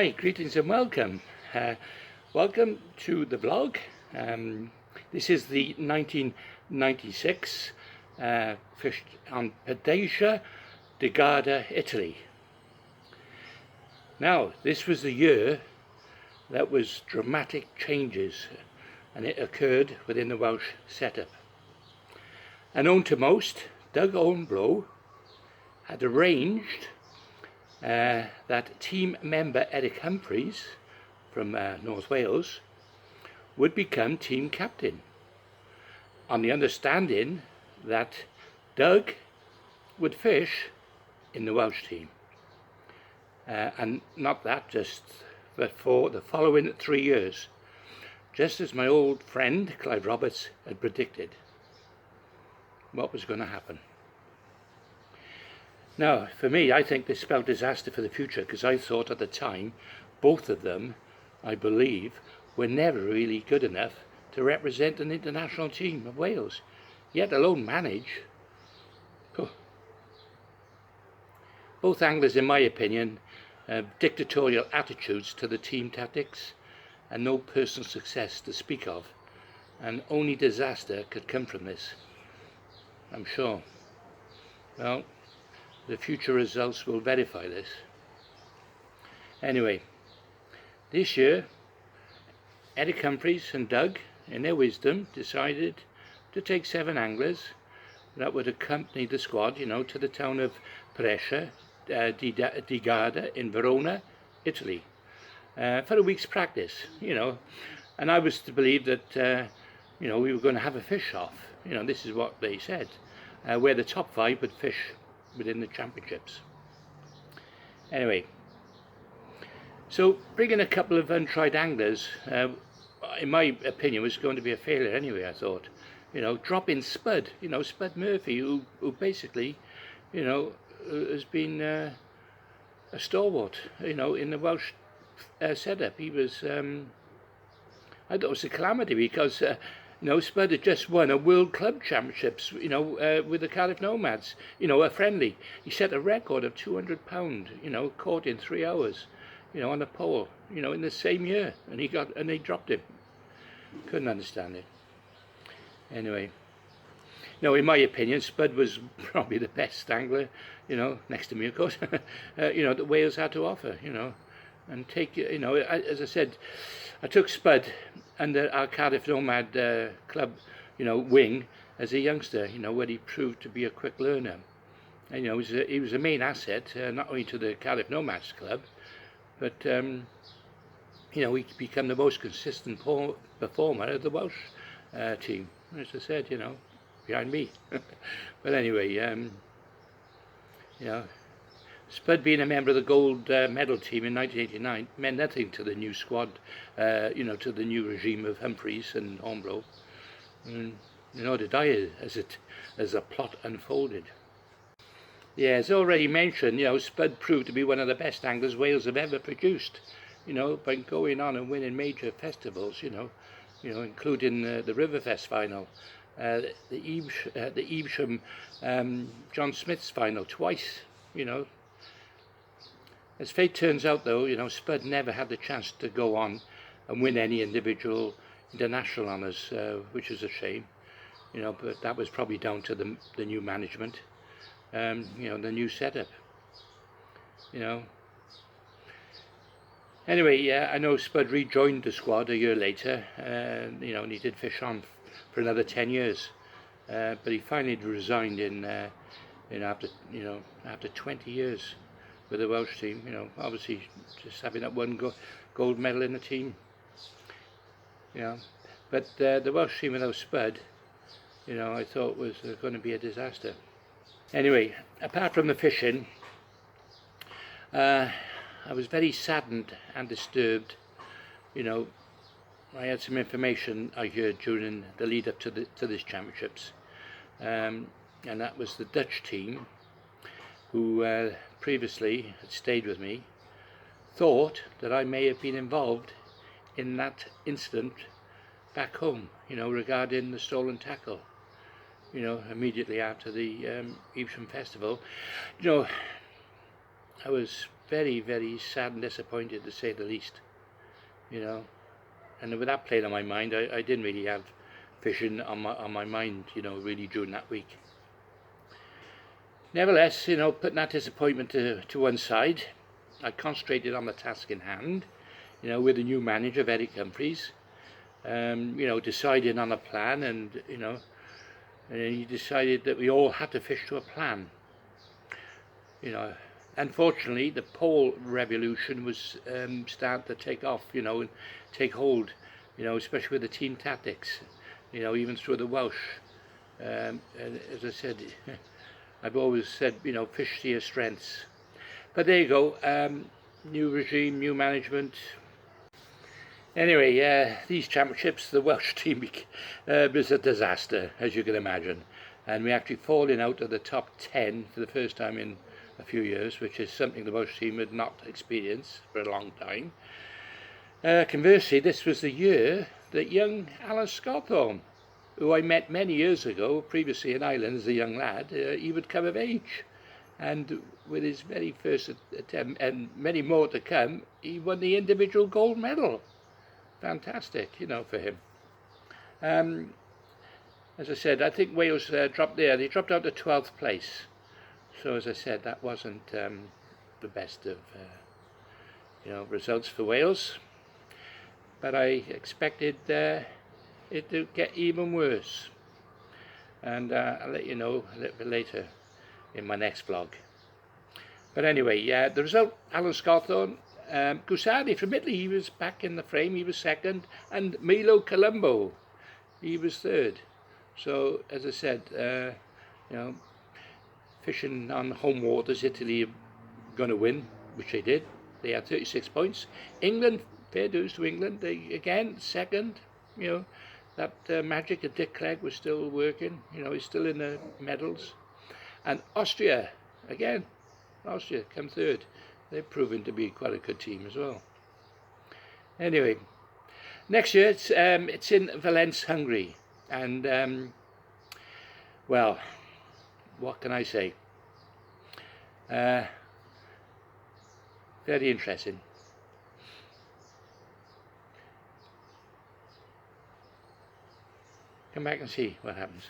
Hi, greetings and welcome. Welcome to the vlog. This is the 1996 fished on PESCHIERA D.GARDA Italy. Now, this was the year that was dramatic changes, and it occurred within the Welsh setup. Unknown to most, Doug Hornblow had arranged that team member Eric Humphreys from North Wales would become team captain, on the understanding that Doug would fish in the Welsh team, and not that just, but for the following 3 years, just as my old friend Clive Roberts had predicted what was going to happen. Now, for me, I think this spelled disaster for the future, because I thought at the time both of them, I believe, were never really good enough to represent an international team of Wales, yet alone manage. Both anglers, in my opinion, dictatorial attitudes to the team tactics and no personal success to speak of, and only disaster could come from this, I'm sure. Well, the future results will verify this. Anyway, this year, Eric Humphreys and Doug, in their wisdom, decided to take 7 anglers that would accompany the squad, to the town of PESCHIERA di Garda in Verona, Italy, for a week's practice, And I was to believe that, we were going to have a fish off. This is what they said, where the top 5 would fish within the championships. Anyway, so bringing a couple of untried anglers, in my opinion, was going to be a failure anyway. I thought, dropping Spud, Spud Murphy, who basically, has been a stalwart, in the Welsh setup. He was, I thought it was a calamity, because Spud had just won a World Club Championships, with the Cardiff Nomads, a friendly. He set a record of £200, caught in 3 hours, on a pole, in the same year, and they dropped him. Couldn't understand it. Anyway, in my opinion, Spud was probably the best angler, next to me, of course, that Wales had to offer, and take, as I said, I took Spud under our Cardiff Nomad club, wing as a youngster, where he proved to be a quick learner. And, he was a main asset, not only to the Cardiff Nomads club, but, he became the most consistent performer of the Welsh team, as I said, behind me. But anyway, Spud being a member of the gold medal team in 1989 meant nothing to the new squad, to the new regime of Humphreys and Hornblow. And nor did I, as the plot unfolded. Yeah, as already mentioned, Spud proved to be one of the best anglers Wales have ever produced, by going on and winning major festivals, including the Riverfest final, the Evesham John Smith's final twice, As fate turns out, though, Spud never had the chance to go on and win any individual international honours, which is a shame, but that was probably down to the new management, the new setup, Anyway, I know Spud rejoined the squad a year later, and he did fish on for another 10 years, but he finally resigned after 20 years with the Welsh team, obviously just having that one gold medal in the team, but the Welsh team without Spud, I thought was going to be a disaster. Anyway, apart from the fishing, I was very saddened and disturbed. I had some information I heard during the lead up to this championships, and that was the Dutch team, who previously had stayed with me, thought that I may have been involved in that incident back home, regarding the stolen tackle, immediately after the Evesham Festival. I was very, very sad and disappointed, to say the least, you know. And with that playing on my mind, I didn't really have fishing on my mind, you know, really during that week. Nevertheless, you know, putting that disappointment to one side, I concentrated on the task in hand, you know, with the new manager of Eric Humphries, you know, deciding on a plan, and, you know, and he decided that we all had to fish to a plan. You know, unfortunately, the pole revolution was starting to take off, you know, and take hold, you know, especially with the team tactics, you know, even through the Welsh. And as I said, I've always said, you know, fish to your strengths. But there you go, new regime, new management. Anyway, these championships, the Welsh team was a disaster, as you can imagine. And we actually fallen out of the top 10 for the first time in a few years, which is something the Welsh team had not experienced for a long time. Conversely, this was the year that young Alan Scawthorne, who I met many years ago, previously in Ireland as a young lad, he would come of age. And with his very first attempt, and many more to come, he won the individual gold medal. Fantastic, you know, for him. As I said, I think Wales dropped there. They dropped out to 12th place. So as I said, that wasn't the best of you know, results for Wales. But I expected it to get even worse. And I'll let you know a little bit later in my next vlog. But anyway, yeah, the result, Alan Scawthorne, Gusardi from Italy, he was back in the frame, he was second, and Milo Colombo, he was third. So, as I said, you know, fishing on home waters, Italy are going to win, which they did. They had 36 points. England, fair dues to England, they again second. You know, that magic of Dick Clegg was still working. You know, he's still in the medals. And Austria, again, Austria come third. They've proven to be quite a good team as well. Anyway, next year it's in Valence, Hungary, and well, what can I say? Very interesting. Come back and see what happens.